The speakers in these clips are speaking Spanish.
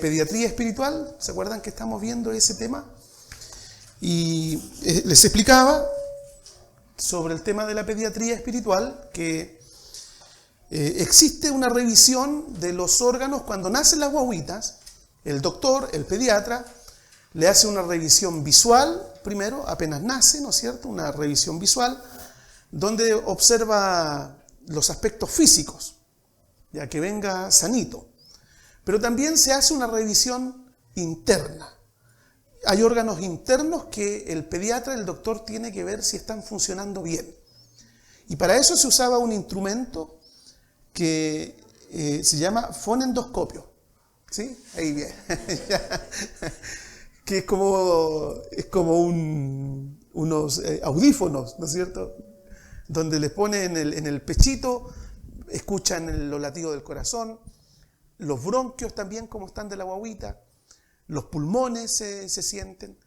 Pediatría espiritual, ¿se acuerdan que estamos viendo ese tema? Y les explicaba sobre el tema de la pediatría espiritual que existe una revisión de los órganos cuando nacen las guaguitas. El doctor, el pediatra, le hace una revisión visual primero, apenas nace, ¿no es cierto? Una revisión visual donde observa los aspectos físicos, ya que venga sanito. Pero también se hace una revisión interna. Hay órganos internos que el pediatra, el doctor, tiene que ver si están funcionando bien. Y para eso se usaba un instrumento que se llama fonendoscopio. ¿Sí? Ahí bien. Que es como unos audífonos, ¿no es cierto? Donde les ponen en el pechito, escuchan los latidos del corazón, los bronquios también, como están de la guagüita, los pulmones se sienten.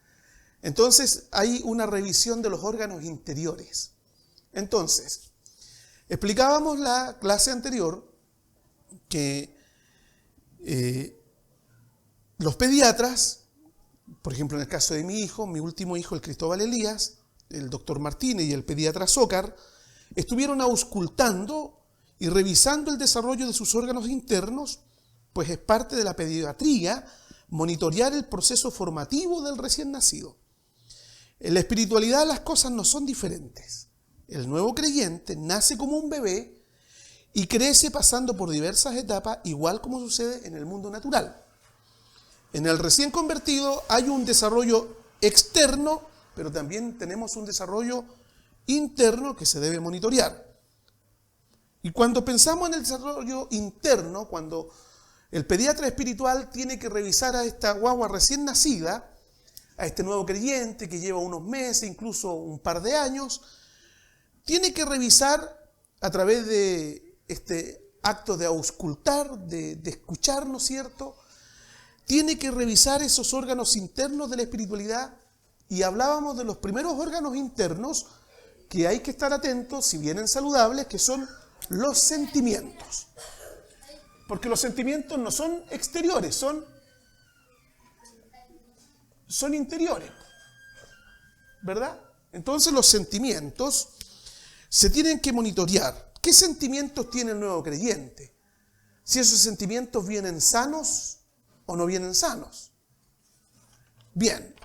Entonces hay una revisión de los órganos interiores. Entonces, explicábamos la clase anterior que los pediatras, por ejemplo en el caso de mi hijo, mi último hijo, el Cristóbal Elías, el doctor Martínez y el pediatra Zócar, estuvieron auscultando y revisando el desarrollo de sus órganos internos, pues es parte de la pediatría monitorear el proceso formativo del recién nacido. En la espiritualidad las cosas no son diferentes. El nuevo creyente nace como un bebé y crece pasando por diversas etapas, igual como sucede en el mundo natural. En el recién convertido hay un desarrollo externo, pero también tenemos un desarrollo interno que se debe monitorear. Y cuando pensamos en el desarrollo interno, cuando el pediatra espiritual tiene que revisar a esta guagua recién nacida, a este nuevo creyente que lleva unos meses, incluso un par de años, tiene que revisar a través de este acto de auscultar, de escuchar, ¿no es cierto? Tiene que revisar esos órganos internos de la espiritualidad, y hablábamos de los primeros órganos internos que hay que estar atentos, si vienen saludables, que son los sentimientos. Porque los sentimientos no son exteriores, son interiores, ¿verdad? Entonces los sentimientos se tienen que monitorear. ¿Qué sentimientos tiene el nuevo creyente? Si esos sentimientos vienen sanos o no vienen sanos. Bien.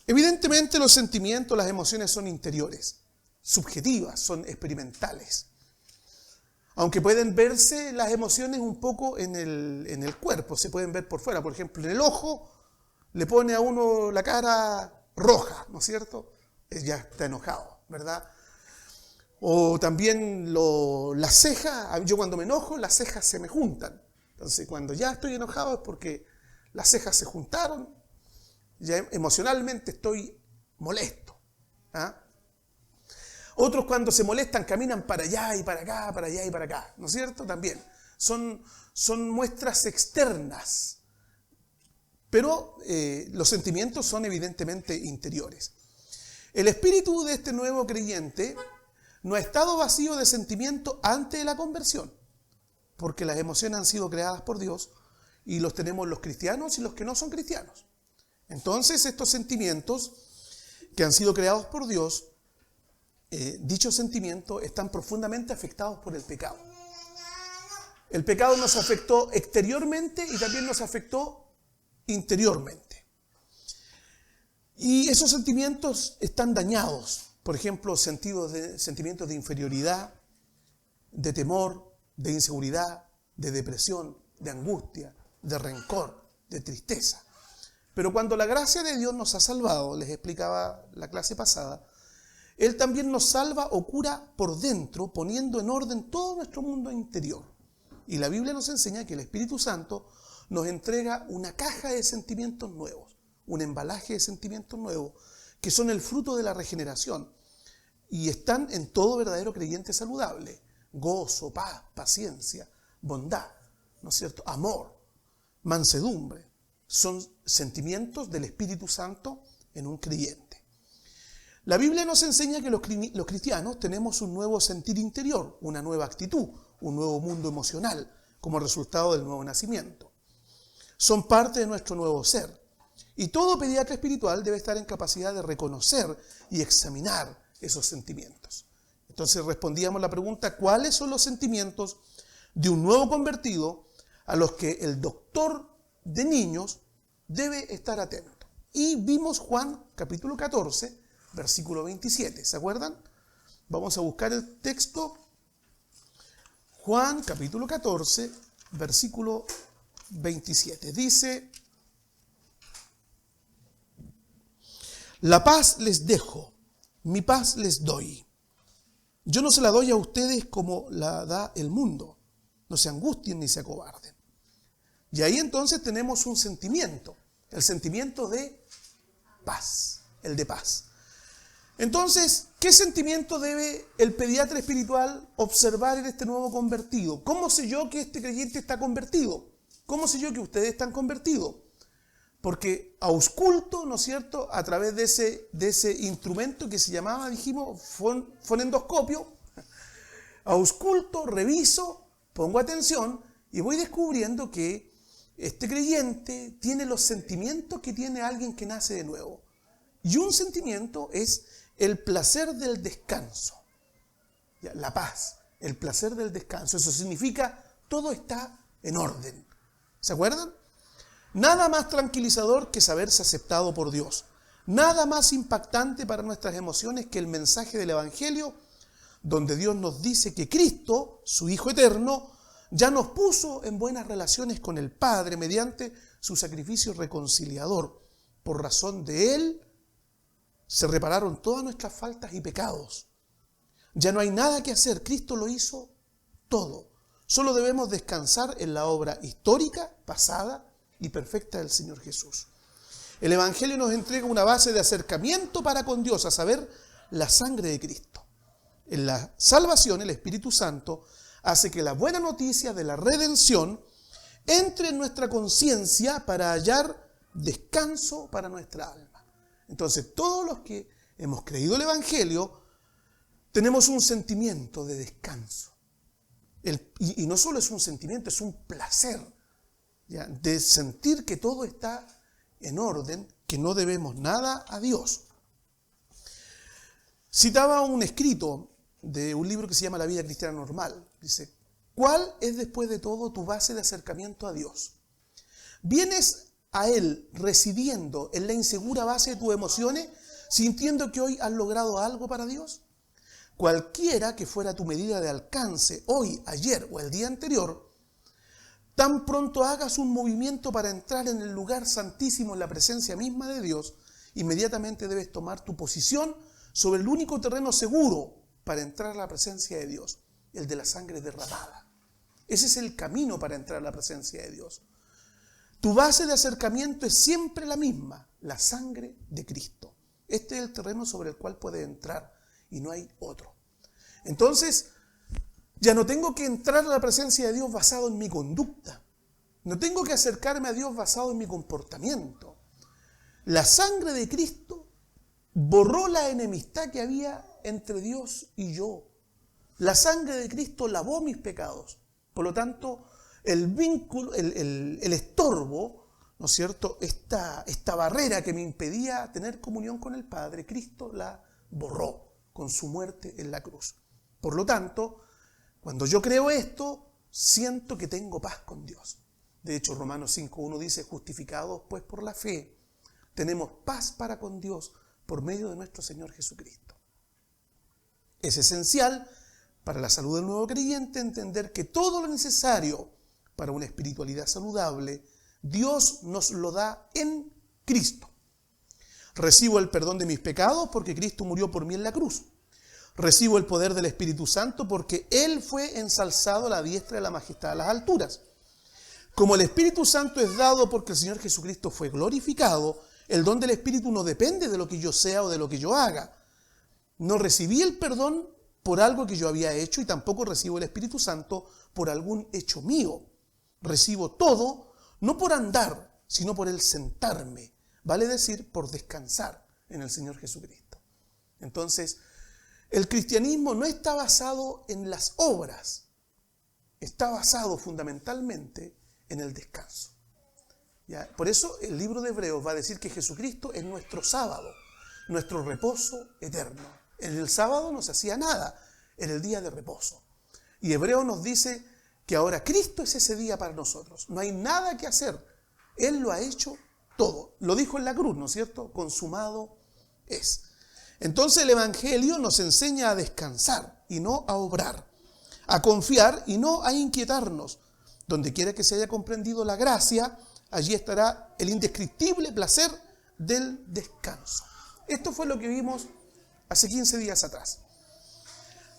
Evidentemente los sentimientos, las emociones son interiores, subjetivas, son experimentales. Aunque pueden verse las emociones un poco en el cuerpo, se pueden ver por fuera. Por ejemplo, en el ojo le pone a uno la cara roja, ¿no es cierto? Ya está enojado, ¿verdad? O también las cejas, yo cuando me enojo las cejas se me juntan. Entonces cuando ya estoy enojado es porque las cejas se juntaron, ya emocionalmente estoy molesto. ¿Ah? Otros cuando se molestan caminan para allá y para acá, para allá y para acá, ¿no es cierto? También son muestras externas, pero los sentimientos son evidentemente interiores. El espíritu de este nuevo creyente no ha estado vacío de sentimiento antes de la conversión, porque las emociones han sido creadas por Dios y los tenemos los cristianos y los que no son cristianos. Entonces estos sentimientos que han sido creados por Dios, dichos sentimientos están profundamente afectados por el pecado. El pecado nos afectó exteriormente y también nos afectó interiormente. Y esos sentimientos están dañados. Por ejemplo, sentimientos de inferioridad, de temor, de inseguridad, de depresión, de angustia, de rencor, de tristeza. Pero cuando la gracia de Dios nos ha salvado, les explicaba la clase pasada, Él también nos salva o cura por dentro, poniendo en orden todo nuestro mundo interior. Y la Biblia nos enseña que el Espíritu Santo nos entrega una caja de sentimientos nuevos, un embalaje de sentimientos nuevos, que son el fruto de la regeneración. Y están en todo verdadero creyente saludable. Gozo, paz, paciencia, bondad, ¿no es cierto? Amor, mansedumbre. Son sentimientos del Espíritu Santo en un creyente. La Biblia nos enseña que los cristianos tenemos un nuevo sentir interior, una nueva actitud, un nuevo mundo emocional, como resultado del nuevo nacimiento. son parte de nuestro nuevo ser. Y todo pediatra espiritual debe estar en capacidad de reconocer y examinar esos sentimientos. Entonces respondíamos la pregunta, ¿cuáles son los sentimientos de un nuevo convertido a los que el doctor de niños debe estar atento? Y vimos Juan capítulo 14, versículo 27. ¿Se acuerdan? Vamos a buscar el texto. Juan capítulo 14, versículo 27. Dice: la paz les dejo, mi paz les doy. Yo no se la doy a ustedes como la da el mundo. No se angustien ni se acobarden. Y ahí entonces tenemos un sentimiento, el sentimiento de paz, el de paz. Entonces, ¿qué sentimiento debe el pediatra espiritual observar en este nuevo convertido? ¿Cómo sé yo que este creyente está convertido? ¿Cómo sé yo que ustedes están convertidos? Porque ausculto, ¿no es cierto?, a través de ese instrumento que se llamaba, dijimos, fonendoscopio, ausculto, reviso, pongo atención y voy descubriendo que este creyente tiene los sentimientos que tiene alguien que nace de nuevo. Y un sentimiento es el placer del descanso, la paz, el placer del descanso. Eso significa todo está en orden. ¿Se acuerdan? Nada más tranquilizador que saberse aceptado por Dios. Nada más impactante para nuestras emociones que el mensaje del Evangelio, donde Dios nos dice que Cristo, su Hijo eterno, ya nos puso en buenas relaciones con el Padre mediante su sacrificio reconciliador. Por razón de Él se repararon todas nuestras faltas y pecados. Ya no hay nada que hacer, Cristo lo hizo todo. Solo debemos descansar en la obra histórica, pasada y perfecta del Señor Jesús. El Evangelio nos entrega una base de acercamiento para con Dios, a saber, la sangre de Cristo. En la salvación, el Espíritu Santo hace que la buena noticia de la redención entre en nuestra conciencia para hallar descanso para nuestra alma. Entonces, todos los que hemos creído el Evangelio tenemos un sentimiento de descanso. Y no solo es un sentimiento, es un placer, ¿ya?, de sentir que todo está en orden, que no debemos nada a Dios. Citaba un escrito de un libro que se llama La vida cristiana normal. Dice: ¿cuál es después de todo tu base de acercamiento a Dios? ¿Vienes a Él residiendo en la insegura base de tus emociones, sintiendo que hoy has logrado algo para Dios? Cualquiera que fuera tu medida de alcance, hoy, ayer o el día anterior, tan pronto hagas un movimiento para entrar en el lugar santísimo, en la presencia misma de Dios, inmediatamente debes tomar tu posición sobre el único terreno seguro para entrar a la presencia de Dios, el de la sangre derramada. Ese es el camino para entrar a la presencia de Dios. Tu base de acercamiento es siempre la misma, la sangre de Cristo. Este es el terreno sobre el cual puedes entrar y no hay otro. Entonces, ya no tengo que entrar a la presencia de Dios basado en mi conducta. No tengo que acercarme a Dios basado en mi comportamiento. La sangre de Cristo borró la enemistad que había entre Dios y yo. La sangre de Cristo lavó mis pecados. Por lo tanto, el vínculo, el estorbo, ¿no es cierto?, esta barrera que me impedía tener comunión con el Padre, Cristo la borró con su muerte en la cruz. Por lo tanto, cuando yo creo esto, siento que tengo paz con Dios. De hecho, Romanos 5:1 dice: justificados pues por la fe, tenemos paz para con Dios por medio de nuestro Señor Jesucristo. Es esencial para la salud del nuevo creyente entender que todo lo necesario para una espiritualidad saludable, Dios nos lo da en Cristo. Recibo el perdón de mis pecados porque Cristo murió por mí en la cruz. Recibo el poder del Espíritu Santo porque Él fue ensalzado a la diestra de la majestad a las alturas. Como el Espíritu Santo es dado porque el Señor Jesucristo fue glorificado, el don del Espíritu no depende de lo que yo sea o de lo que yo haga. No recibí el perdón por algo que yo había hecho y tampoco recibo el Espíritu Santo por algún hecho mío. Recibo todo, no por andar, sino por el sentarme. Vale decir, por descansar en el Señor Jesucristo. Entonces, el cristianismo no está basado en las obras, está basado fundamentalmente en el descanso. ¿Ya? Por eso el libro de Hebreos va a decir que Jesucristo es nuestro sábado, nuestro reposo eterno. En el sábado no se hacía nada, en el día de reposo. Y Hebreos nos dice que ahora Cristo es ese día para nosotros. No hay nada que hacer. Él lo ha hecho todo. Lo dijo en la cruz, ¿no es cierto? Consumado es. Entonces el Evangelio nos enseña a descansar y no a obrar, a confiar y no a inquietarnos. Donde quiera que se haya comprendido la gracia, allí estará el indescriptible placer del descanso. Esto fue lo que vimos hace 15 días atrás.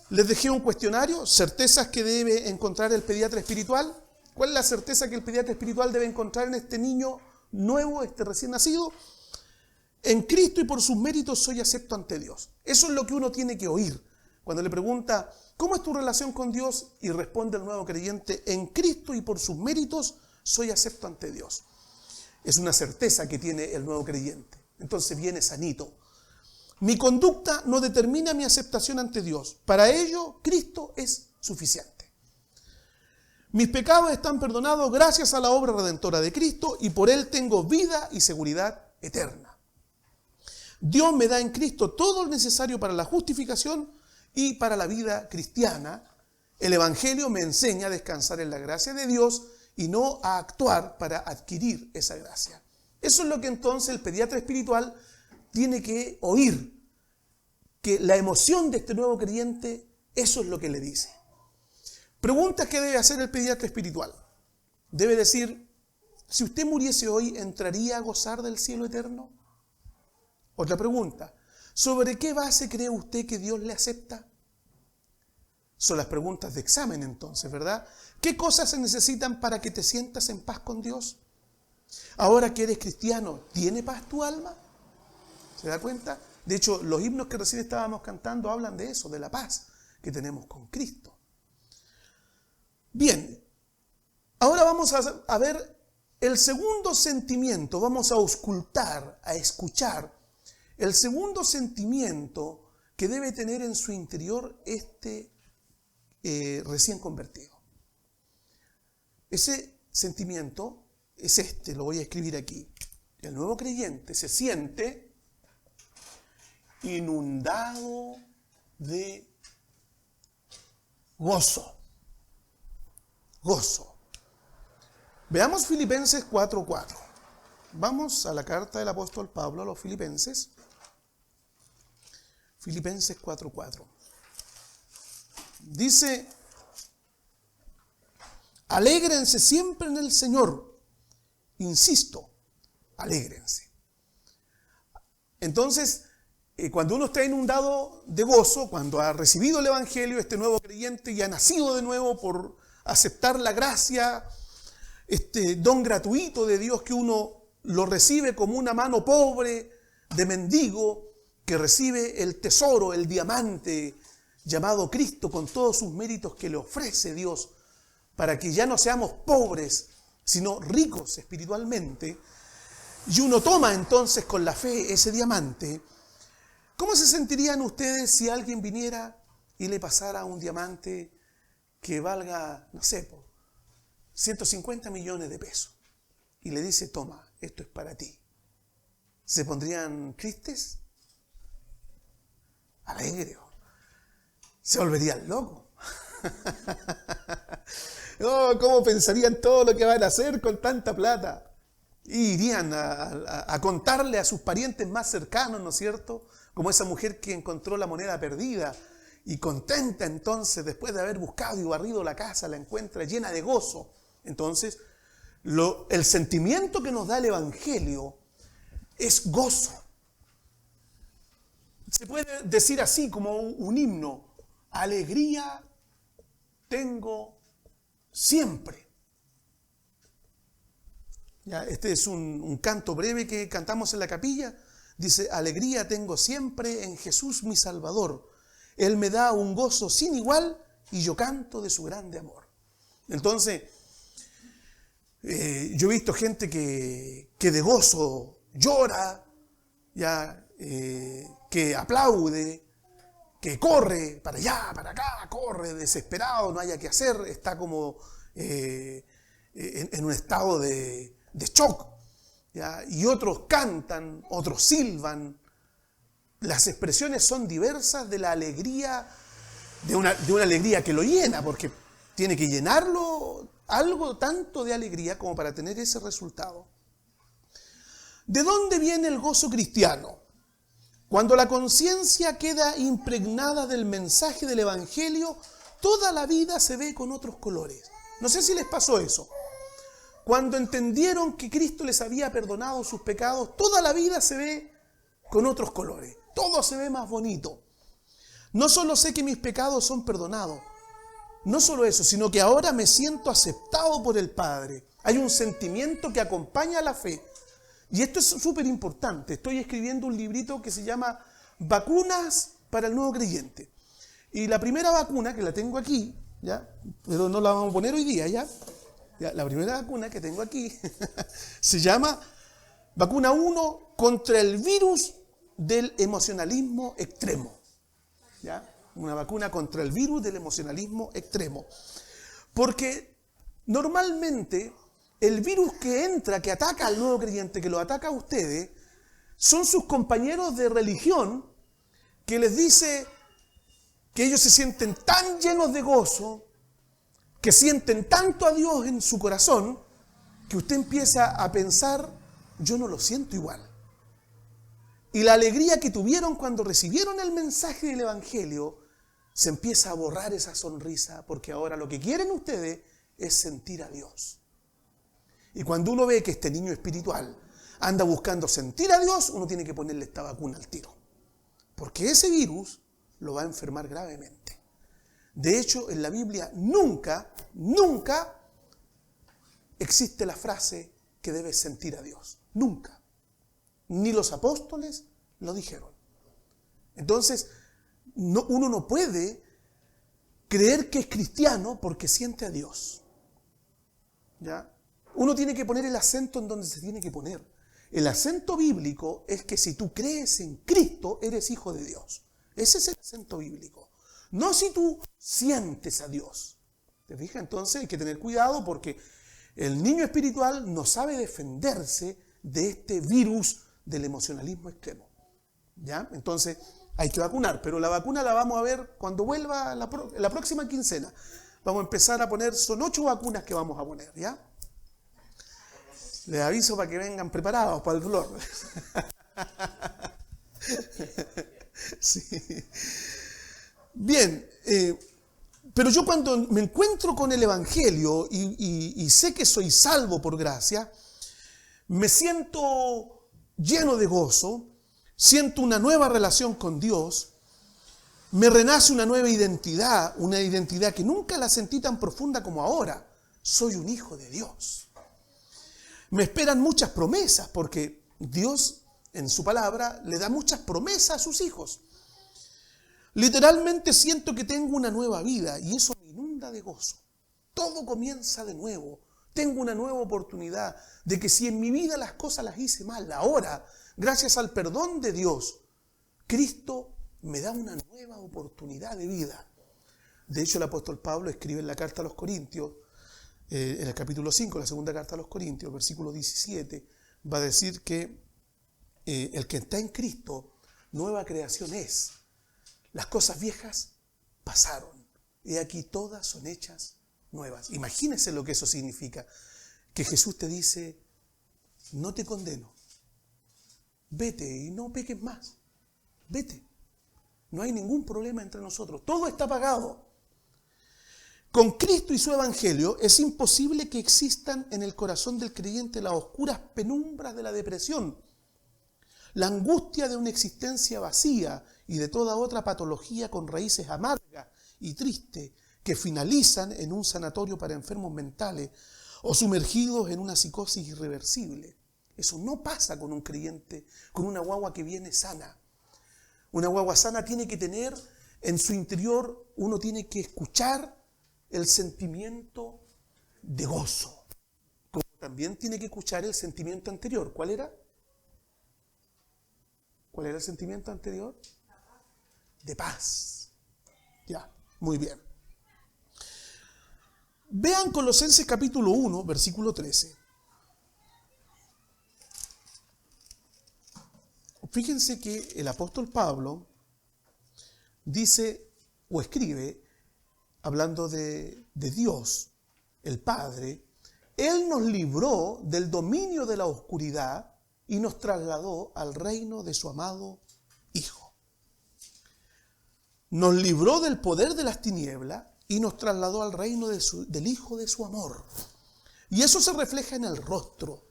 Les dejé un cuestionario, certezas que debe encontrar el pediatra espiritual. ¿Cuál es la certeza que el pediatra espiritual debe encontrar en este niño nuevo, este recién nacido? En Cristo y por sus méritos soy acepto ante Dios. Eso es lo que uno tiene que oír. Cuando le pregunta, ¿cómo es tu relación con Dios? Y responde el nuevo creyente, en Cristo y por sus méritos soy acepto ante Dios. Es una certeza que tiene el nuevo creyente. Entonces viene sanito. Mi conducta no determina mi aceptación ante Dios. Para ello, Cristo es suficiente. Mis pecados están perdonados gracias a la obra redentora de Cristo y por Él tengo vida y seguridad eterna. Dios me da en Cristo todo lo necesario para la justificación y para la vida cristiana. El Evangelio me enseña a descansar en la gracia de Dios y no a actuar para adquirir esa gracia. Eso es lo que entonces el pediatra espiritual tiene que oír, que la emoción de este nuevo creyente, eso es lo que le dice. Preguntas que debe hacer el pediatra espiritual. Debe decir, si usted muriese hoy, ¿entraría a gozar del cielo eterno? Otra pregunta, ¿sobre qué base cree usted que Dios le acepta? Son las preguntas de examen entonces, ¿verdad? ¿Qué cosas se necesitan para que te sientas en paz con Dios? Ahora que eres cristiano, ¿tiene paz tu alma? ¿Se da cuenta? De hecho, los himnos que recién estábamos cantando hablan de eso, de la paz que tenemos con Cristo. Bien, ahora vamos a ver el segundo sentimiento, vamos a auscultar, a escuchar el segundo sentimiento que debe tener en su interior este recién convertido. Ese sentimiento es este, lo voy a escribir aquí. El nuevo creyente se siente inundado de gozo. Gozo. Veamos Filipenses 4:4. Vamos a la carta del apóstol Pablo a los Filipenses. Filipenses 4:4. Dice, alégrense siempre en el Señor. Insisto, alégrense. Entonces, cuando uno está inundado de gozo, cuando ha recibido el Evangelio, este nuevo creyente y ha nacido de nuevo por aceptar la gracia, este don gratuito de Dios que uno lo recibe como una mano pobre de mendigo que recibe el tesoro, el diamante llamado Cristo con todos sus méritos que le ofrece Dios para que ya no seamos pobres, sino ricos espiritualmente. Y uno toma entonces con la fe ese diamante. ¿Cómo se sentirían ustedes si alguien viniera y le pasara un diamante que valga, no sé, 150 millones de pesos? Y le dice, toma, esto es para ti. ¿Se pondrían tristes? Alegres. Se volverían locos. Oh, ¿cómo pensarían todo lo que van a hacer con tanta plata? Y irían a contarle a sus parientes más cercanos, ¿no es cierto? Como esa mujer que encontró la moneda perdida y contenta entonces, después de haber buscado y barrido la casa, la encuentra llena de gozo. Entonces, el sentimiento que nos da el Evangelio es gozo. Se puede decir así como un himno, alegría tengo siempre. Ya, este es un canto breve que cantamos en la capilla. Dice, alegría tengo siempre en Jesús mi Salvador. Él me da un gozo sin igual y yo canto de su grande amor. Entonces, yo he visto gente que de gozo llora, ya, que aplaude, que corre para allá, para acá, corre desesperado, no haya que hacer, está como en un estado de shock. ¿ya? Y otros cantan, otros silban. Las expresiones son diversas de la alegría, de una alegría que lo llena, porque tiene que llenarlo algo tanto de alegría como para tener ese resultado. ¿De dónde viene el gozo cristiano? Cuando la conciencia queda impregnada del mensaje del Evangelio, toda la vida se ve con otros colores. No sé si les pasó eso. Cuando entendieron que Cristo les había perdonado sus pecados, toda la vida se ve con otros colores. Todo se ve más bonito. No solo sé que mis pecados son perdonados, no solo eso, sino que ahora me siento aceptado por el Padre. Hay un sentimiento que acompaña a la fe. Y esto es súper importante. Estoy escribiendo un librito que se llama Vacunas para el Nuevo Creyente. Y la primera vacuna, que la tengo aquí, ¿ya? Pero no la vamos a poner hoy día, ¿ya? La primera vacuna que tengo aquí se llama Vacuna 1 contra el virus del emocionalismo extremo. ¿Ya? Una vacuna contra el virus del emocionalismo extremo. Porque normalmente el virus que entra, que ataca al nuevo creyente, que lo ataca a ustedes, son sus compañeros de religión que les dice que ellos se sienten tan llenos de gozo, que sienten tanto a Dios en su corazón, que usted empieza a pensar, yo no lo siento igual. Y la alegría que tuvieron cuando recibieron el mensaje del Evangelio, se empieza a borrar esa sonrisa, porque ahora lo que quieren ustedes es sentir a Dios. Y cuando uno ve que este niño espiritual anda buscando sentir a Dios, uno tiene que ponerle esta vacuna al tiro. Porque ese virus lo va a enfermar gravemente. De hecho, en la Biblia nunca existe la frase que debes sentir a Dios. Nunca. Ni los apóstoles lo dijeron. Entonces, uno no puede creer que es cristiano porque siente a Dios. ¿Ya? Uno tiene que poner el acento en donde se tiene que poner. El acento bíblico es que si tú crees en Cristo, eres hijo de Dios. Ese es el acento bíblico. No si tú sientes a Dios. ¿Te fijas? Entonces hay que tener cuidado porque el niño espiritual no sabe defenderse de este virus del emocionalismo extremo. ¿Ya? Entonces hay que vacunar, pero la vacuna la vamos a ver cuando vuelva la próxima quincena. Vamos a empezar a poner, son 8 vacunas que vamos a poner, ¿ya? Les aviso para que vengan preparados para el flor. Sí. Bien, pero yo cuando me encuentro con el Evangelio y sé que soy salvo por gracia, me siento lleno de gozo, siento una nueva relación con Dios, me renace una nueva identidad, una identidad que nunca la sentí tan profunda como ahora. Soy un hijo de Dios. Me esperan muchas promesas porque Dios en su palabra le da muchas promesas a sus hijos. Literalmente siento que tengo una nueva vida y eso me inunda de gozo. Todo comienza de nuevo. Tengo una nueva oportunidad de que si en mi vida las cosas las hice mal, ahora, gracias al perdón de Dios, Cristo me da una nueva oportunidad de vida. De hecho, el apóstol Pablo escribe en la carta a los Corintios, en el capítulo 5, la segunda carta a los Corintios, versículo 17, va a decir que el que está en Cristo, nueva creación es. Las cosas viejas pasaron, y aquí todas son hechas nuevas. Imagínense lo que eso significa, que Jesús te dice, no te condeno, vete y no peques más, vete. No hay ningún problema entre nosotros, todo está pagado. Con Cristo y su Evangelio es imposible que existan en el corazón del creyente las oscuras penumbras de la depresión, la angustia de una existencia vacía y de toda otra patología con raíces amargas y tristes que finalizan en un sanatorio para enfermos mentales o sumergidos en una psicosis irreversible. Eso no pasa con un creyente, con una guagua que viene sana. Una guagua sana tiene que tener en su interior, uno tiene que escuchar el sentimiento de gozo, como también tiene que escuchar el sentimiento anterior. ¿Cuál era? ¿Cuál era el sentimiento anterior? De paz. Ya, muy bien. Vean Colosenses capítulo 1, versículo 13. fíjense que el apóstol Pablo dice o escribe, hablando de Dios, el Padre, Él nos libró del dominio de la oscuridad y nos trasladó al reino de su amado Hijo. Nos libró del poder de las tinieblas y nos trasladó al reino del Hijo de su amor. Y eso se refleja en el rostro.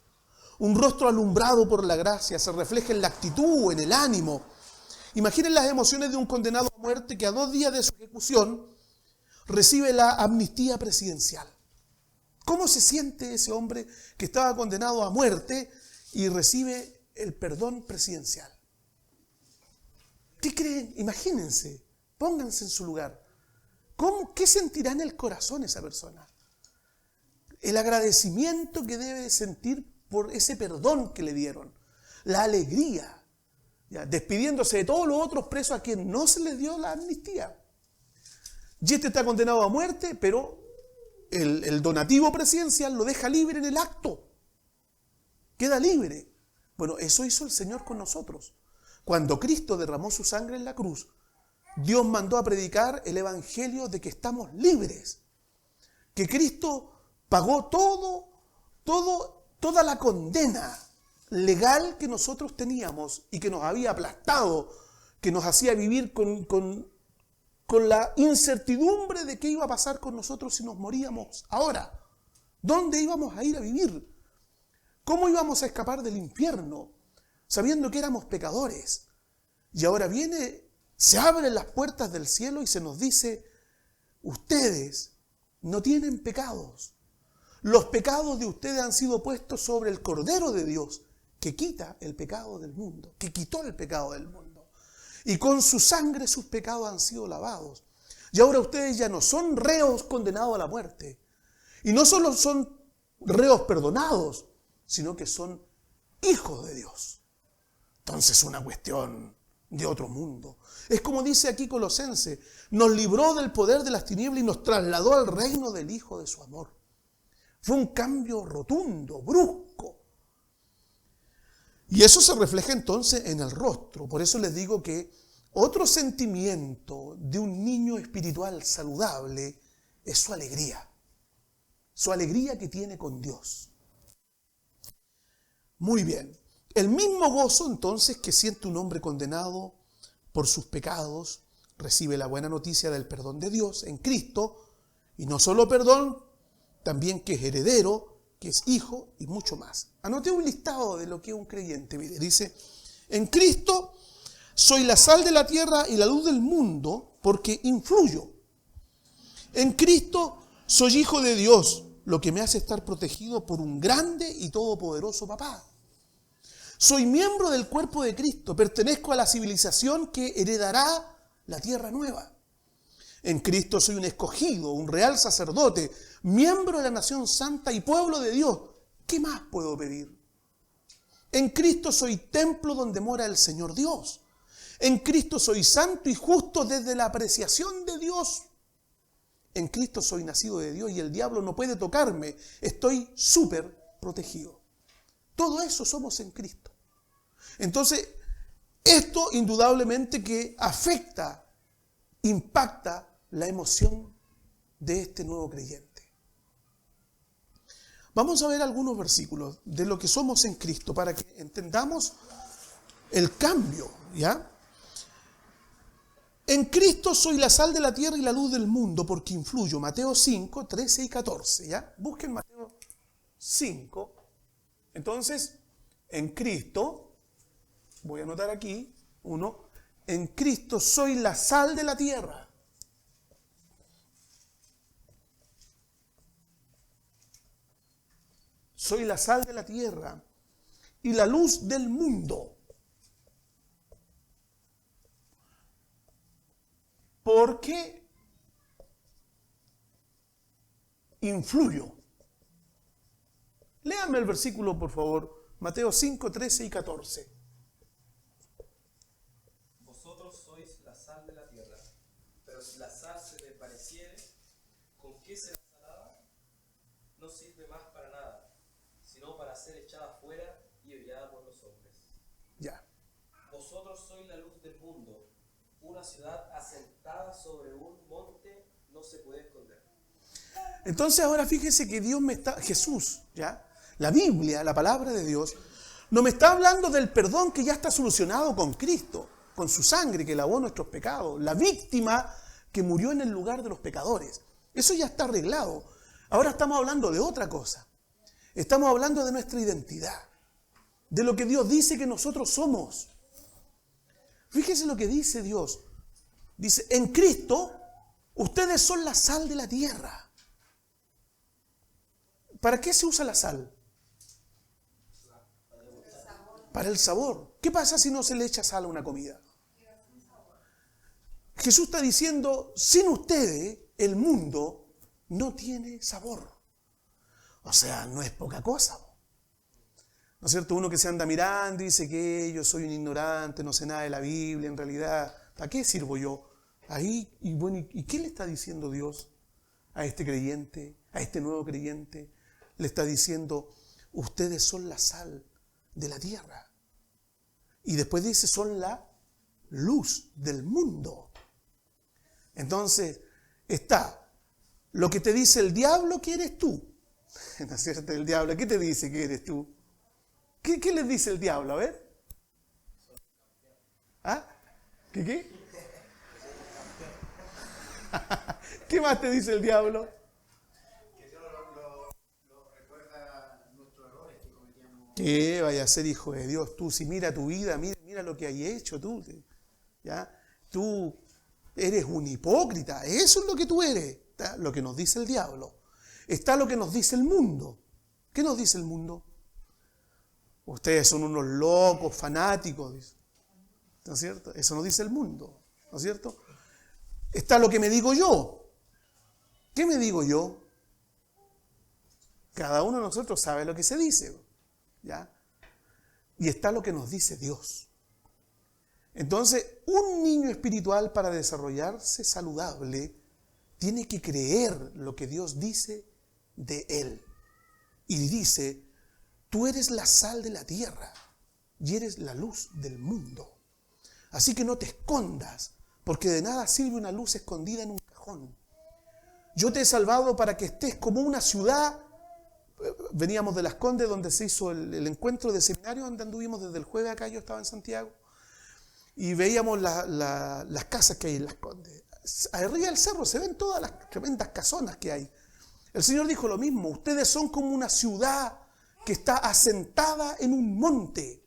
Un rostro alumbrado por la gracia, se refleja en la actitud, en el ánimo. Imaginen las emociones de un condenado a muerte que a 2 días de su ejecución recibe la amnistía presidencial. ¿Cómo se siente ese hombre que estaba condenado a muerte y recibe el perdón presidencial? ¿Qué creen? Imagínense, pónganse en su lugar. ¿Qué sentirá en el corazón esa persona? El agradecimiento que debe sentir por ese perdón que le dieron. La alegría. Ya, despidiéndose de todos los otros presos a quien no se les dio la amnistía. Y este está condenado a muerte, pero el donativo presidencial lo deja libre en el acto. Queda libre. Bueno, eso hizo el Señor con nosotros. Cuando Cristo derramó su sangre en la cruz, Dios mandó a predicar el evangelio de que estamos libres. Que Cristo pagó toda la condena legal que nosotros teníamos y que nos había aplastado, que nos hacía vivir con la incertidumbre de qué iba a pasar con nosotros si nos moríamos ahora. ¿Dónde íbamos a ir a vivir? ¿Cómo íbamos a escapar del infierno sabiendo que éramos pecadores? Y ahora se abren las puertas del cielo y se nos dice, ustedes no tienen pecados. Los pecados de ustedes han sido puestos sobre el Cordero de Dios, que quita el pecado del mundo, que quitó el pecado del mundo. Y con su sangre sus pecados han sido lavados. Y ahora ustedes ya no son reos condenados a la muerte. Y no solo son reos perdonados, sino que son hijos de Dios. Entonces una cuestión de otro mundo. Es como dice aquí Colosenses, nos libró del poder de las tinieblas y nos trasladó al reino del Hijo de su amor. Fue un cambio rotundo, brusco. Y eso se refleja entonces en el rostro. Por eso les digo que otro sentimiento de un niño espiritual saludable es su alegría. Su alegría que tiene con Dios. Muy bien. El mismo gozo entonces que siente un hombre condenado por sus pecados, recibe la buena noticia del perdón de Dios en Cristo, y no solo perdón, también que es heredero, que es hijo y mucho más. Anoté un listado de lo que es un creyente. Mire, dice, en Cristo soy la sal de la tierra y la luz del mundo porque influyo. En Cristo soy hijo de Dios, lo que me hace estar protegido por un grande y todopoderoso papá. Soy miembro del cuerpo de Cristo, pertenezco a la civilización que heredará la tierra nueva. En Cristo soy un escogido, un real sacerdote, miembro de la nación santa y pueblo de Dios. ¿Qué más puedo pedir? En Cristo soy templo donde mora el Señor Dios. En Cristo soy santo y justo desde la apreciación de Dios. En Cristo soy nacido de Dios y el diablo no puede tocarme. Estoy súper protegido. Todo eso somos en Cristo. Entonces, esto indudablemente que afecta, impacta la emoción de este nuevo creyente. Vamos a ver algunos versículos de lo que somos en Cristo para que entendamos el cambio, ¿ya? En Cristo soy la sal de la tierra y la luz del mundo porque influyo. Mateo 5, 13 y 14, ¿ya? Busquen Mateo 5. Entonces, en Cristo, voy a anotar aquí, 1, en Cristo soy la sal de la tierra. Soy la sal de la tierra y la luz del mundo. Porque influyo. Léanme el versículo, por favor. Mateo 5, 13 y 14. Vosotros sois la sal de la tierra, pero si la sal se desvaneciere, ¿con qué será salada? No sirve más para nada, sino para ser echada fuera y hollada por los hombres. Ya. Vosotros sois la luz del mundo. Una ciudad asentada sobre un monte no se puede esconder. Entonces ahora fíjese que Jesús, ¿ya? La Biblia, la palabra de Dios, no me está hablando del perdón que ya está solucionado con Cristo, con su sangre que lavó nuestros pecados, la víctima que murió en el lugar de los pecadores. Eso ya está arreglado. Ahora estamos hablando de otra cosa. Estamos hablando de nuestra identidad, de lo que Dios dice que nosotros somos. Fíjese lo que dice Dios. Dice, en Cristo, ustedes son la sal de la tierra. ¿Para qué se usa la sal? Para el sabor. ¿Qué pasa si no se le echa sal a una comida? Jesús está diciendo, sin ustedes, el mundo no tiene sabor. O sea, no es poca cosa. ¿No es cierto? Uno que se anda mirando y dice que yo soy un ignorante, no sé nada de la Biblia, en realidad, ¿para qué sirvo yo? Ahí, y bueno, ¿y qué le está diciendo Dios a este creyente, a este nuevo creyente? Le está diciendo, ustedes son la sal de la tierra. Y después dice, son la luz del mundo. Entonces, está lo que te dice el diablo que eres tú. ¿No es cierto? El diablo, ¿qué te dice que eres tú? ¿Qué les dice el diablo? A ver. ¿Ah? ¿Qué? ¿Qué más te dice el diablo? Que Dios lo recuerda nuestros errores que cometíamos. Que vaya a ser hijo de Dios. Tú, si mira tu vida, mira lo que hay hecho tú. ¿Ya? Tú eres un hipócrita. Eso es lo que tú eres. ¿Está? Lo que nos dice el diablo. Está lo que nos dice el mundo. ¿Qué nos dice el mundo? Ustedes son unos locos, fanáticos. ¿No es cierto? Eso nos dice el mundo. ¿No es cierto? Está lo que me digo yo. ¿Qué me digo yo? Cada uno de nosotros sabe lo que se dice. ¿Ya? Y está lo que nos dice Dios. Entonces, un niño espiritual para desarrollarse saludable tiene que creer lo que Dios dice de él. Y dice, tú eres la sal de la tierra y eres la luz del mundo. Así que no te escondas, porque de nada sirve una luz escondida en un cajón. Yo te he salvado para que estés como una ciudad. Veníamos de Las Condes, donde se hizo el encuentro de seminario, donde anduvimos desde el jueves acá, yo estaba en Santiago, y veíamos las casas que hay en Las Condes. Arriba del cerro se ven todas las tremendas casonas que hay. El Señor dijo lo mismo, ustedes son como una ciudad que está asentada en un monte.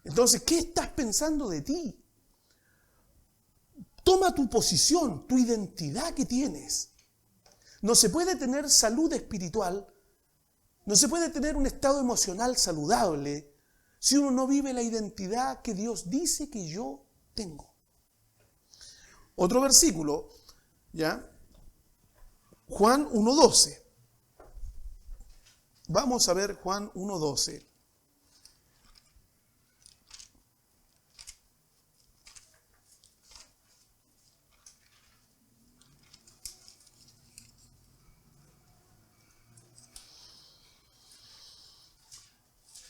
Entonces, ¿qué estás pensando de ti? Toma tu posición, tu identidad que tienes. No se puede tener salud espiritual, no se puede tener un estado emocional saludable si uno no vive la identidad que Dios dice que yo tengo. Otro versículo, ¿ya? Juan 1:12. Vamos a ver Juan 1:12.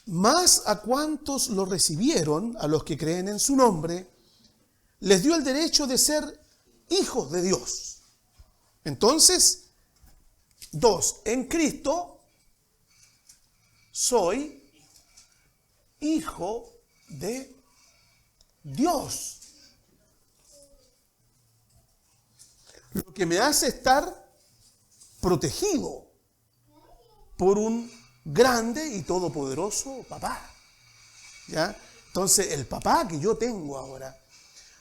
Mas a cuantos lo recibieron, a los que creen en su nombre, les dio el derecho de ser hijos de Dios. Entonces, 2. En Cristo soy hijo de Dios. Lo que me hace estar protegido por un grande y todopoderoso papá. ¿Ya? Entonces, el papá que yo tengo ahora,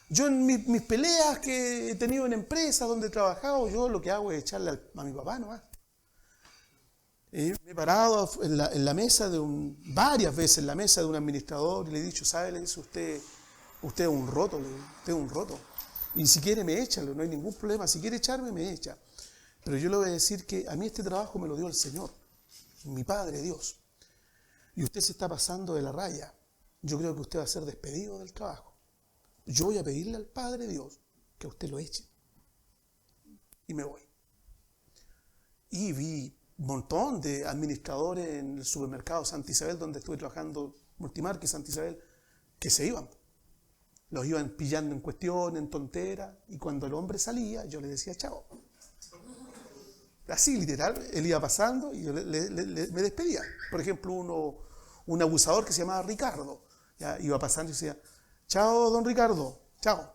yo en mis peleas que he tenido en empresas donde he trabajado, yo lo que hago es echarle a mi papá nomás. Me he parado en la mesa varias veces en la mesa de un administrador y le he dicho, ¿sabe? Le dice, usted es un roto, usted es un roto. Y si quiere me echa, no hay ningún problema. Si quiere echarme, me echa. Pero yo le voy a decir que a mí este trabajo me lo dio el Señor, mi Padre Dios. Y usted se está pasando de la raya. Yo creo que usted va a ser despedido del trabajo. Yo voy a pedirle al Padre Dios que a usted lo eche. Y me voy. Y vi un montón de administradores en el supermercado Santa Isabel, donde estuve trabajando, Multimarket Santa Isabel, que se iban. Los iban pillando en cuestión, en tonteras, y cuando el hombre salía, yo le decía chao. Así, literal, él iba pasando y yo me despedía. Por ejemplo, un abusador que se llamaba Ricardo, ya, iba pasando y decía, chao, don Ricardo, chao.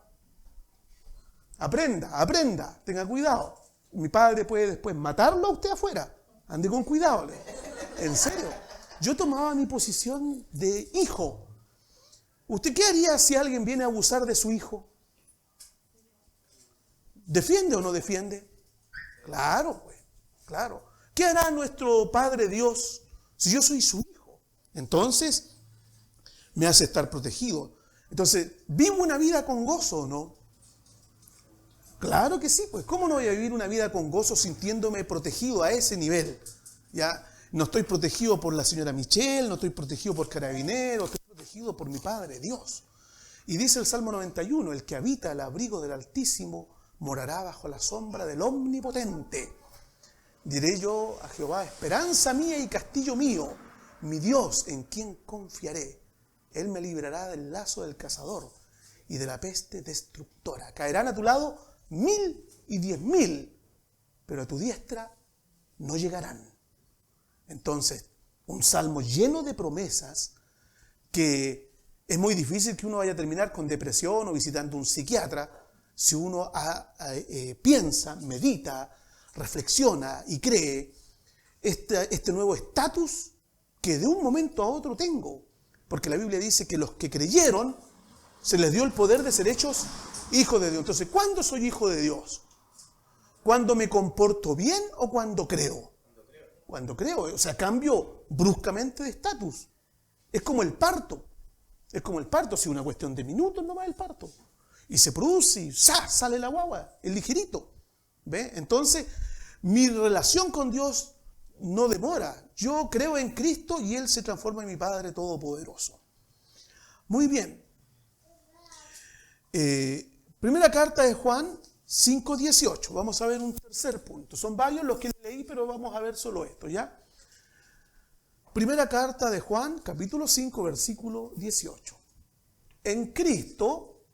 Aprenda, tenga cuidado. Mi padre puede después matarlo a usted afuera. Ande con cuidado. En serio. Yo tomaba mi posición de hijo. ¿Usted qué haría si alguien viene a abusar de su hijo? ¿Defiende o no defiende? Claro, pues, claro. ¿Qué hará nuestro Padre Dios si yo soy su hijo? Entonces, me hace estar protegido. Entonces, ¿vivo una vida con gozo o no? Claro que sí, pues. ¿Cómo no voy a vivir una vida con gozo sintiéndome protegido a ese nivel? ¿Ya? No estoy protegido por la señora Michelle, no estoy protegido por Carabineros, estoy protegido por mi Padre Dios. Y dice el Salmo 91, el que habita al abrigo del Altísimo morará bajo la sombra del Omnipotente. Diré yo a Jehová, esperanza mía y castillo mío, mi Dios en quien confiaré. Él me librará del lazo del cazador y de la peste destructora. Caerán a tu lado 1000 y 10.000, pero a tu diestra no llegarán. Entonces, un salmo lleno de promesas que es muy difícil que uno vaya a terminar con depresión o visitando un psiquiatra si uno piensa, medita, reflexiona y cree este nuevo estatus que de un momento a otro tengo. Porque la Biblia dice que los que creyeron se les dio el poder de ser hechos hijos de Dios. Entonces, ¿cuándo soy hijo de Dios? ¿Cuándo me comporto bien o cuando creo? Cuando creo, o sea, cambio bruscamente de estatus. Es como el parto. Es como el parto, si es una cuestión de minutos nomás el parto. Y se produce y ¡za! Sale la guagua, el ligerito. ¿Ve? Entonces, mi relación con Dios no demora. Yo creo en Cristo y Él se transforma en mi Padre Todopoderoso. Muy bien. Primera carta de Juan 5:18. Vamos a ver un tercer punto. Son varios los que leí, pero vamos a ver solo esto, ¿ya? Primera carta de Juan, capítulo 5, versículo 18. En Cristo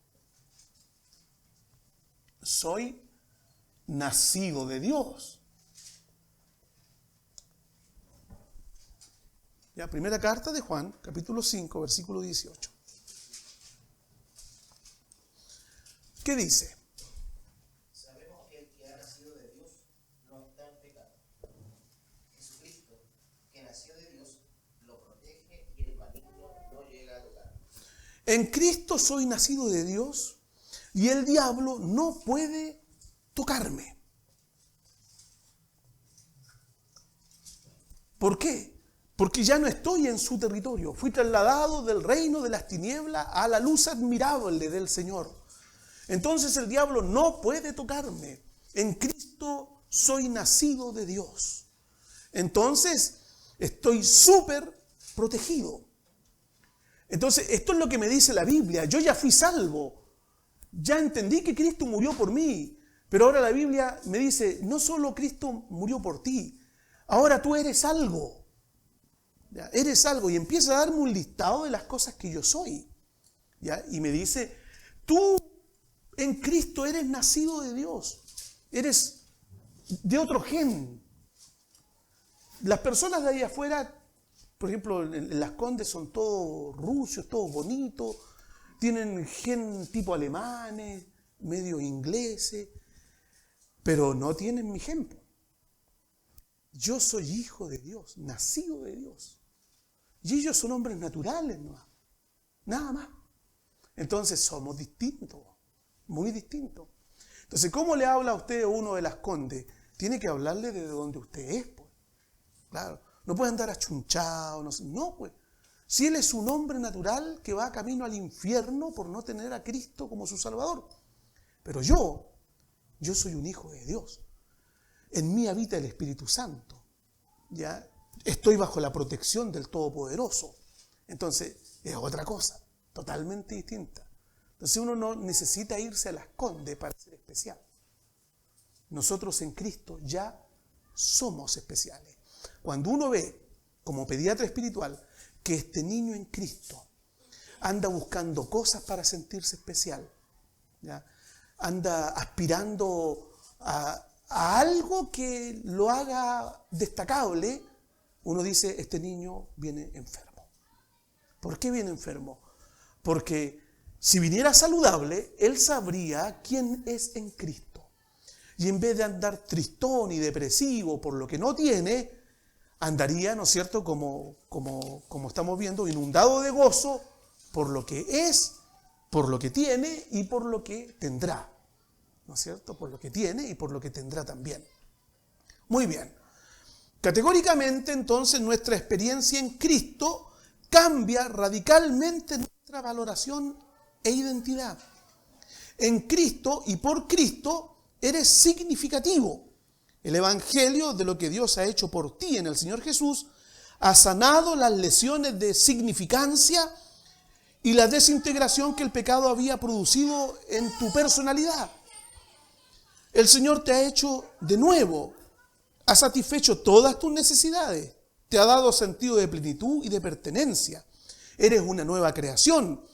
soy nacido de Dios. Ya, primera carta de Juan, capítulo 5, versículo 18. ¿Qué dice? Sabemos que el que ha nacido de Dios no está en pecado. Jesucristo, que nació de Dios, lo protege y el maligno no llega a tocar. En Cristo soy nacido de Dios y el diablo no puede tocarme. ¿Por qué? Porque ya no estoy en su territorio. Fui trasladado del reino de las tinieblas a la luz admirable del Señor. Entonces el diablo no puede tocarme. En Cristo soy nacido de Dios. Entonces estoy súper protegido. Entonces esto es lo que me dice la Biblia. Yo ya fui salvo. Ya entendí que Cristo murió por mí. Pero ahora la Biblia me dice, no solo Cristo murió por ti. Ahora tú eres algo. ¿Ya? Eres algo. Y empieza a darme un listado de las cosas que yo soy. ¿Ya? Y me dice, tú en Cristo eres nacido de Dios. Eres de otro gen. Las personas de ahí afuera, por ejemplo, en Las Condes son todos rusos, todos bonitos, tienen gen tipo alemanes, medio ingleses, pero no tienen mi gen. Yo soy hijo de Dios, nacido de Dios. Y ellos son hombres naturales, ¿no? Nada más. Entonces somos distintos. Muy distinto. Entonces, ¿cómo le habla a usted a uno de Las Condes? Tiene que hablarle de donde usted es, pues. Claro. No puede andar achunchado, no, pues. Si él es un hombre natural que va camino al infierno por no tener a Cristo como su Salvador. Pero yo soy un hijo de Dios. En mí habita el Espíritu Santo. ¿Ya? Estoy bajo la protección del Todopoderoso. Entonces, es otra cosa, totalmente distinta. Entonces uno no necesita irse a Las Condes para ser especial. Nosotros en Cristo ya somos especiales. Cuando uno ve, como pediatra espiritual, que este niño en Cristo anda buscando cosas para sentirse especial, ¿ya? Anda aspirando a algo que lo haga destacable, uno dice, este niño viene enfermo. ¿Por qué viene enfermo? Porque si viniera saludable, él sabría quién es en Cristo. Y en vez de andar tristón y depresivo por lo que no tiene, andaría, ¿no es cierto?, como estamos viendo, inundado de gozo por lo que es, por lo que tiene y por lo que tendrá. ¿No es cierto? Por lo que tiene y por lo que tendrá también. Muy bien. Categóricamente, entonces, nuestra experiencia en Cristo cambia radicalmente nuestra valoración e identidad. En Cristo y por Cristo eres significativo. El Evangelio de lo que Dios ha hecho por ti en el Señor Jesús ha sanado las lesiones de significancia y la desintegración que el pecado había producido en tu personalidad. El Señor te ha hecho de nuevo, ha satisfecho todas tus necesidades, te ha dado sentido de plenitud y de pertenencia. Eres una nueva creación.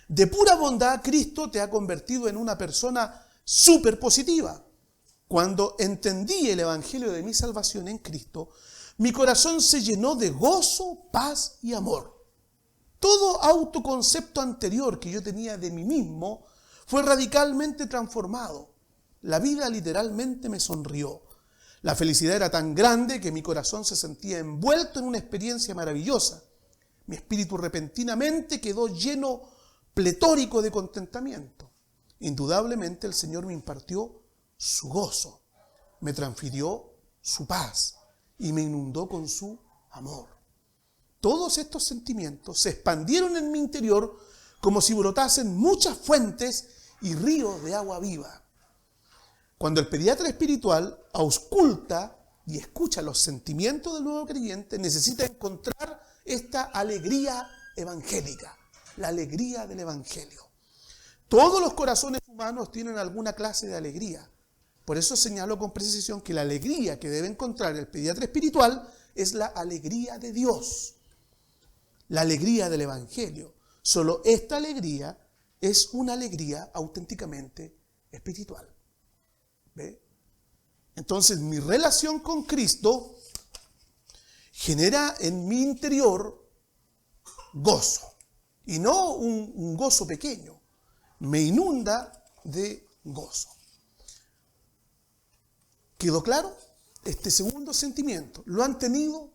De pura bondad, Cristo te ha convertido en una persona súper positiva. Cuando entendí el Evangelio de mi salvación en Cristo, mi corazón se llenó de gozo, paz y amor. Todo autoconcepto anterior que yo tenía de mí mismo fue radicalmente transformado. La vida literalmente me sonrió. La felicidad era tan grande que mi corazón se sentía envuelto en una experiencia maravillosa. Mi espíritu repentinamente quedó lleno, pletórico de contentamiento. Indudablemente el Señor me impartió su gozo, me transfirió su paz y me inundó con su amor. Todos estos sentimientos se expandieron en mi interior como si brotasen muchas fuentes y ríos de agua viva. Cuando el pediatra espiritual ausculta y escucha los sentimientos del nuevo creyente, necesita encontrar esta alegría evangélica, la alegría del Evangelio. Todos los corazones humanos tienen alguna clase de alegría. Por eso señalo con precisión que la alegría que debe encontrar el pediatra espiritual es la alegría de Dios, la alegría del Evangelio. Solo esta alegría es una alegría auténticamente espiritual. ¿Ve? Entonces mi relación con Cristo genera en mi interior gozo, y no un gozo pequeño, me inunda de gozo. ¿Quedó claro? Este segundo sentimiento, ¿lo han tenido?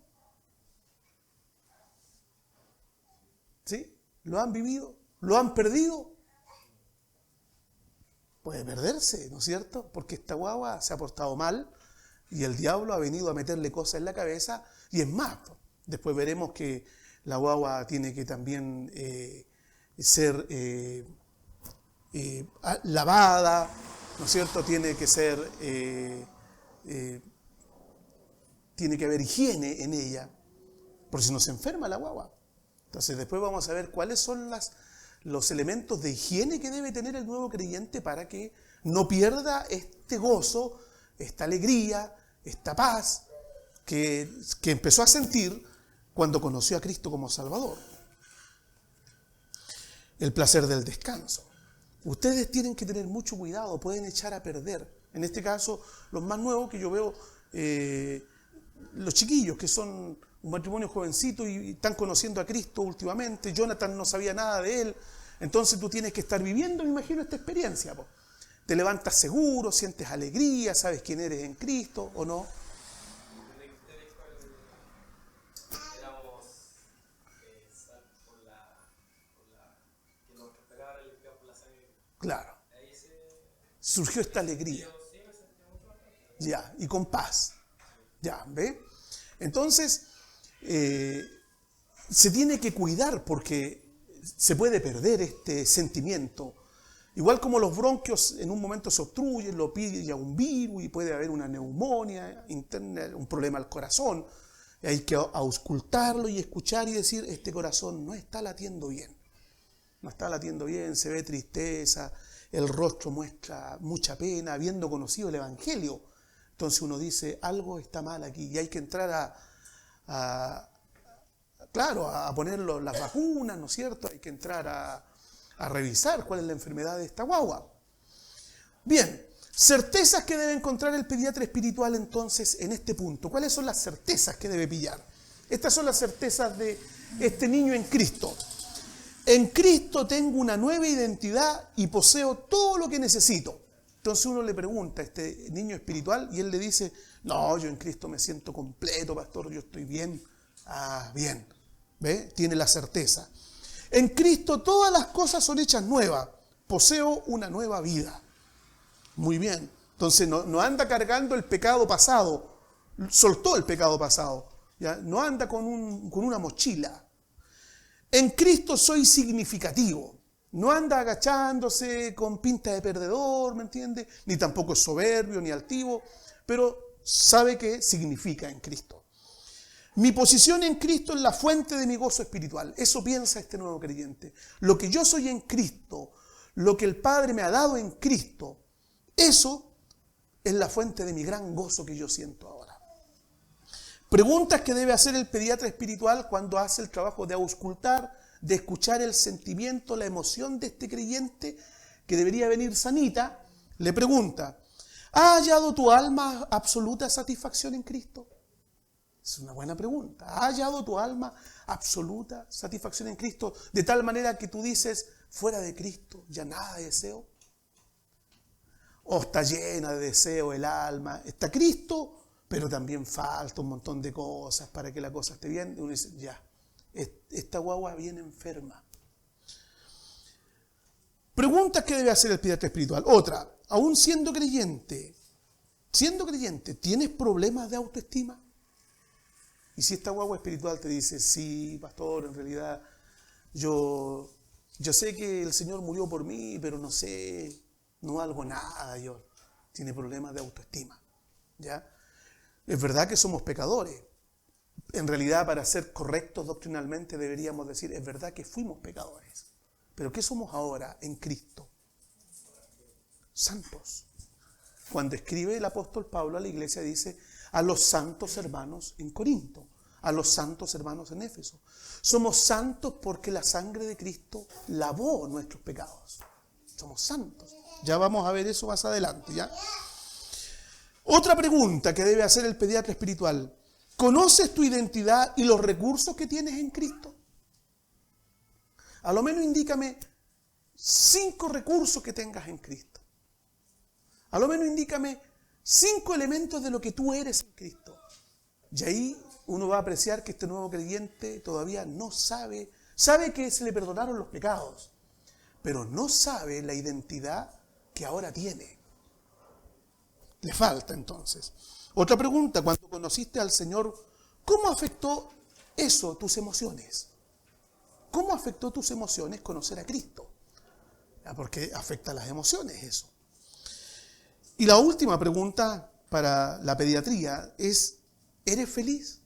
¿Sí? ¿Lo han vivido? ¿Lo han perdido? Puede perderse, ¿no es cierto? Porque esta guagua se ha portado mal y el diablo ha venido a meterle cosas en la cabeza, y es más, después veremos que la guagua tiene que también ser lavada, ¿no es cierto? Tiene que ser, tiene que haber higiene en ella, por si no se enferma la guagua. Entonces después vamos a ver cuáles son los elementos de higiene que debe tener el nuevo creyente para que no pierda este gozo, esta alegría, esta paz que empezó a sentir cuando conoció a Cristo como Salvador. El placer del descanso. Ustedes tienen que tener mucho cuidado, pueden echar a perder. En este caso, los más nuevos que yo veo, los chiquillos que son un matrimonio jovencito y están conociendo a Cristo últimamente. Jonathan no sabía nada de él. Entonces tú tienes que estar viviendo, me imagino, esta experiencia. Te levantas seguro, sientes alegría, sabes quién eres en Cristo o no. Éramos que nos pegaban el campo por la sangre. Claro. Surgió esta alegría. Ya, y con paz. Ya, ¿ve? Entonces, se tiene que cuidar porque se puede perder este sentimiento. Igual como los bronquios en un momento se obstruyen, lo pilla un virus y puede haber una neumonía interna, un problema al corazón. Hay que auscultarlo y escuchar y decir, este corazón no está latiendo bien. No está latiendo bien, se ve tristeza, el rostro muestra mucha pena, habiendo conocido el Evangelio. Entonces uno dice, algo está mal aquí y hay que entrar claro, a poner las vacunas, ¿no es cierto? Hay que entrar a revisar cuál es la enfermedad de esta guagua. Bien, certezas que debe encontrar el pediatra espiritual entonces en este punto. ¿Cuáles son las certezas que debe pillar? Estas son las certezas de este niño en Cristo. En Cristo tengo una nueva identidad y poseo todo lo que necesito. Entonces uno le pregunta a este niño espiritual y él le dice, no, yo en Cristo me siento completo, pastor, yo estoy bien. Ah, bien. ¿Ve? Tiene la certeza. En Cristo todas las cosas son hechas nuevas. Poseo una nueva vida. Muy bien. Entonces no anda cargando el pecado pasado. Soltó el pecado pasado. ¿Ya? No anda con una mochila. En Cristo soy significativo. No anda agachándose con pinta de perdedor, ¿me entiende? Ni tampoco es soberbio ni altivo, pero sabe qué significa en Cristo. Mi posición en Cristo es la fuente de mi gozo espiritual. Eso piensa este nuevo creyente. Lo que yo soy en Cristo, lo que el Padre me ha dado en Cristo, eso es la fuente de mi gran gozo que yo siento ahora. Preguntas que debe hacer el pediatra espiritual cuando hace el trabajo de auscultar, de escuchar el sentimiento, la emoción de este creyente que debería venir sanita. Le pregunta, ¿ha hallado tu alma absoluta satisfacción en Cristo? Es una buena pregunta. ¿Ha hallado tu alma absoluta satisfacción en Cristo? De tal manera que tú dices, fuera de Cristo ya nada de deseo. O está llena de deseo el alma. Está Cristo, pero también falta un montón de cosas para que la cosa esté bien. Y uno dice, ya, esta guagua viene enferma. Preguntas que debe hacer el pediatra espiritual. Otra, aún siendo creyente, ¿tienes problemas de autoestima? Y si esta guagua espiritual te dice, sí, pastor, en realidad yo sé que el Señor murió por mí, pero no sé, no valgo nada, tiene problemas de autoestima, ¿ya? Es verdad que somos pecadores. En realidad, para ser correctos doctrinalmente, deberíamos decir, es verdad que fuimos pecadores. Pero ¿qué somos ahora en Cristo? Santos. Cuando escribe el apóstol Pablo a la iglesia, dice, a los santos hermanos en Corinto, a los santos hermanos en Éfeso. Somos santos porque la sangre de Cristo lavó nuestros pecados. Somos santos. Ya vamos a ver eso más adelante, ¿ya? Otra pregunta que debe hacer el pediatra espiritual. ¿Conoces tu identidad y los recursos que tienes en Cristo? A lo menos indícame 5 recursos que tengas en Cristo. A lo menos indícame 5 elementos de lo que tú eres en Cristo. Y ahí uno va a apreciar que este nuevo creyente todavía no sabe que se le perdonaron los pecados, pero no sabe la identidad que ahora tiene. Le falta entonces. Otra pregunta, cuando conociste al Señor, ¿cómo afectó eso tus emociones? ¿Cómo afectó tus emociones conocer a Cristo? Porque afecta las emociones eso. Y la última pregunta para la pediatría es, ¿eres feliz?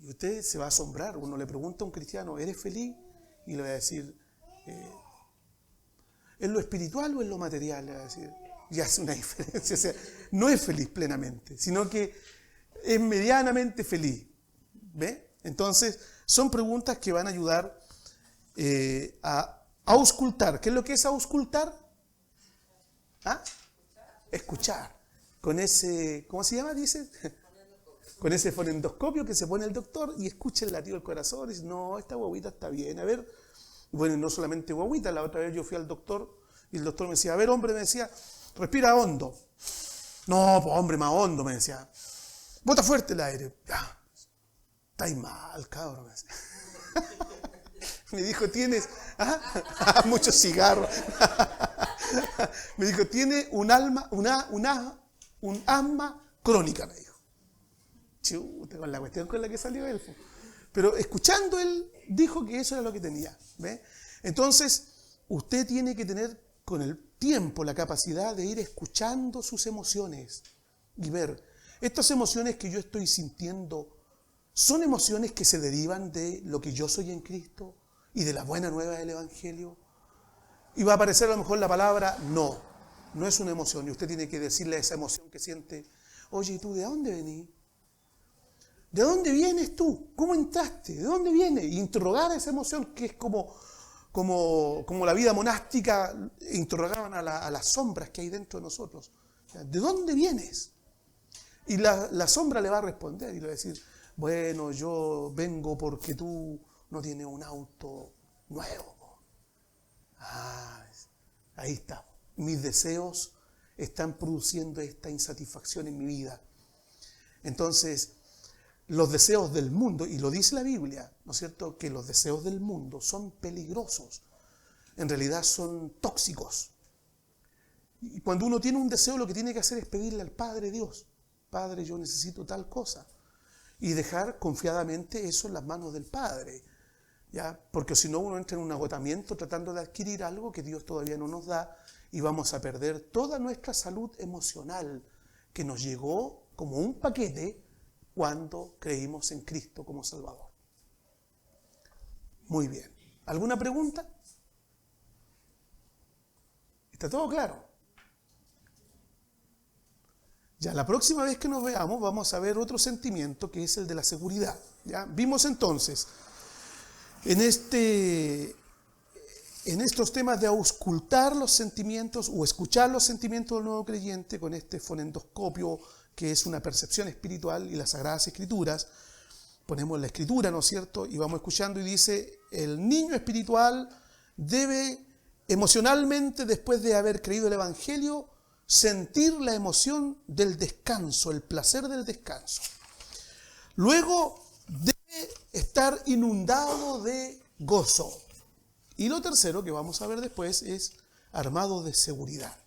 Y usted se va a asombrar, uno le pregunta a un cristiano, ¿eres feliz? Y le va a decir, ¿en lo espiritual o en lo material? Le va a decir, ya hace una diferencia, o sea, no es feliz plenamente, sino que es medianamente feliz. ¿Ve? Entonces, son preguntas que van a ayudar a auscultar. ¿Qué es lo que es auscultar? ¿Ah? Escuchar. Con ese, ¿cómo se llama? Dice, con ese fonendoscopio que se pone el doctor y escucha el latido del corazón y dice, no, esta guaguita está bien. A ver, bueno, no solamente guaguita, la otra vez yo fui al doctor y el doctor me decía, a ver, hombre, me decía, respira hondo. No, pues hombre, más hondo, me decía. Bota fuerte el aire. Ya. Estáis mal, cabrón. Me decía. Me dijo, tienes muchos cigarros. Me dijo, tiene un asma crónica, me dijo. Chuta, con la cuestión con la que salió él. Pero escuchando él, dijo que eso era lo que tenía. ¿Ve? Entonces, usted tiene que tener con el tiempo la capacidad de ir escuchando sus emociones y ver, estas emociones que yo estoy sintiendo, ¿son emociones que se derivan de lo que yo soy en Cristo y de la buena nueva del Evangelio? Y va a aparecer a lo mejor la palabra no es una emoción. Y usted tiene que decirle a esa emoción que siente, oye, ¿y tú de dónde venís? ¿De dónde vienes tú? ¿Cómo entraste? ¿De dónde vienes? Y interrogar esa emoción que es como la vida monástica interrogaban a las sombras que hay dentro de nosotros. ¿De dónde vienes? Y la sombra le va a responder y le va a decir, bueno, yo vengo porque tú no tienes un auto nuevo. Ah, ahí está. Mis deseos están produciendo esta insatisfacción en mi vida. Entonces, los deseos del mundo, y lo dice la Biblia, ¿no es cierto?, que los deseos del mundo son peligrosos. En realidad son tóxicos. Y cuando uno tiene un deseo, lo que tiene que hacer es pedirle al Padre Dios, Padre, yo necesito tal cosa. Y dejar confiadamente eso en las manos del Padre. ¿Ya? Porque si no, uno entra en un agotamiento tratando de adquirir algo que Dios todavía no nos da y vamos a perder toda nuestra salud emocional que nos llegó como un paquete cuando creímos en Cristo como Salvador. Muy bien. ¿Alguna pregunta? ¿Está todo claro? Ya, la próxima vez que nos veamos vamos a ver otro sentimiento que es el de la seguridad. ¿Ya? Vimos entonces en estos temas de auscultar los sentimientos o escuchar los sentimientos del nuevo creyente con este fonendoscopio que es una percepción espiritual y las Sagradas Escrituras. Ponemos la Escritura, ¿no es cierto? Y vamos escuchando y dice, el niño espiritual debe emocionalmente, después de haber creído el Evangelio, sentir la emoción del descanso, el placer del descanso. Luego debe estar inundado de gozo. Y lo tercero que vamos a ver después es armado de seguridad.